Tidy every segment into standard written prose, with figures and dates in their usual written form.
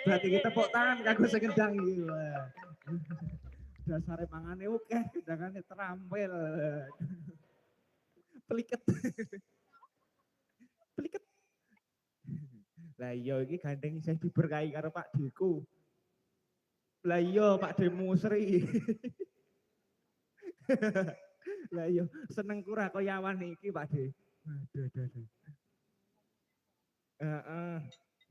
Berarti kita tepuk tangan kanggo sing ngendang iki. Dasare mangane akeh, gendangane terampil. Peliket. Peliket. Lah iya iki gandeng isih diberkahi karo Pak Deku. Lah iya Pak Demusri. Lah iya seneng kurang kaya awan iki Pak De. Aduh aduh aduh. Heeh.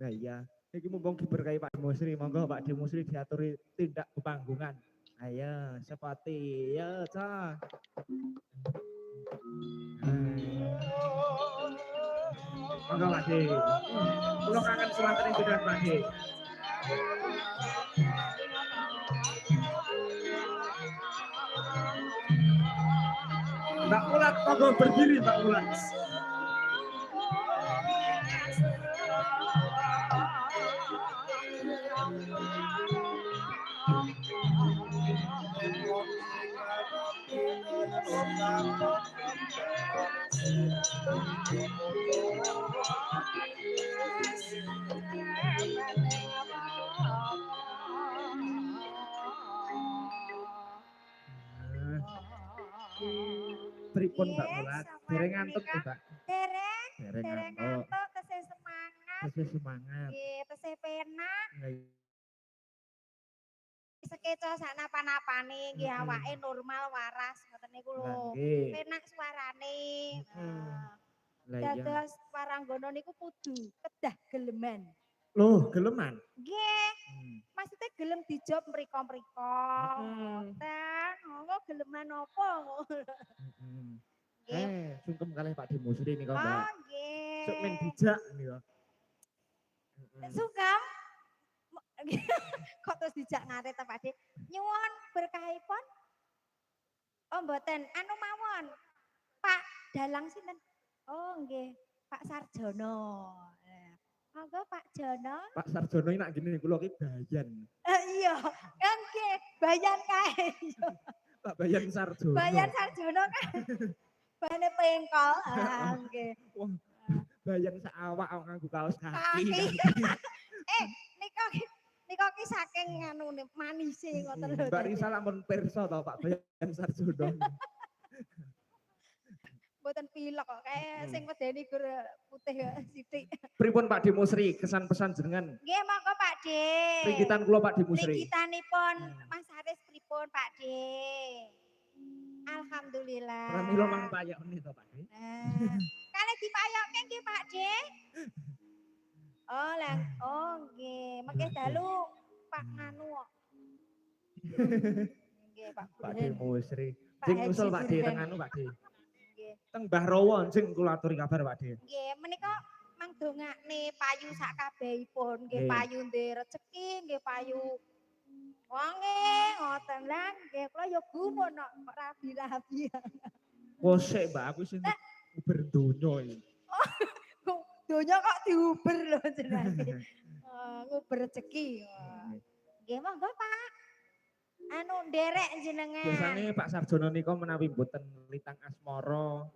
Lah iya. Iki mumpung diberkahi Pak Demusri, monggo Pak Demusri diaturi tindak pepanggungan. Ayo sepati ya cah. Monggo Pak De. Kula kangen suwantene jenengan Pak De. Mbak Ulat monggo berdiri Mbak Ulat. Pripun Mbak Mulat? Dereng ngantuk tuh Mbak? Dereng ngantuk, tesih semangat. tesih semangat. Nggih, tesih penak. Sekeca sak napa-napane nggih awake normal waras ngoten niku lho. Penak suarane. Dados Waranggono niku kudu kedah geleman. Loh, geleman? Nggih. Maksudnya gelem dijob mriko-mriko. Ngoten, monggo geleman apa ngono. Sungkem kalih Pak Demusri nika, Mbak. Oh, nggih. Sok men dijak nika. Sungkem. Kok terus dijak ngate ta Pak De? Nyuwun berkahipun. Oh, mboten, anu mawon. Pak Dalang sinten? Oh, nggih, Pak Sarjono. Monggo Pak Jono. Pak Sarjono ini nak gini kula ki Bayan. Iya, nggih, Bayan kae. Pak Bayan Sarjono. Bayan Sarjono kan. Bane pengkol. Nggih. Wah, Bayan sak awak nganggo kaos kaki. Nika ki saking anu manise ngoten lho. Mbak Risa lamun pirsa to Pak Bayan Sarjono. Mboten pilek kok kae sing medeni gur putih sithik. Pripun Pak Demusri kesan pesan jenengan? Nggih monggo Pak De. Pringgitan kula Pak Demusri. Pringgitanipun Mas Haris pripun Pak De? Alhamdulillah. Pramila mang payokne to Pak De. Kale dipayokke nggih Pak De. Oh lah, oh nggih, mengke dalu Pak nganu kok. Nggih Pak Demusri. Sing usul Pak De teng anu Pak De. Teng Mbah Rowo sing kula aturi kabar Pak De. Nggih, menika mangdongakne payu sak kabehipun, nggih payu ndek rejeki, nggih payu wonge ngoten lah, nggih kula ya gumun kok rabi-rabi. Wah, sik Mbak aku sing uber donya iki. Oh, donya kok diuber lho jenenge. Nguber rejeki. Nggih monggo Pak. Anu nderek jenengan. Biasane Pak Sarjono nika menawi mboten litang asmara.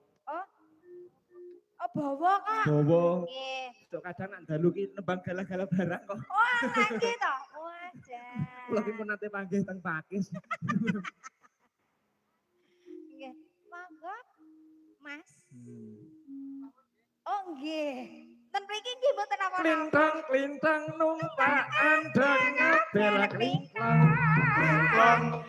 Oh bawa kok. Bawa. Nggih. Sok kadang nak dalu ki nembang galah-galah barang kok. Wah, nggih to. Wajar. Kula ki pun nate panggih teng Pakis. Nggih. Monggo Mas. Oh nggih. Ten mriki nggih mboten apa-apa. Klintang numpak andang bela klintang. Klintang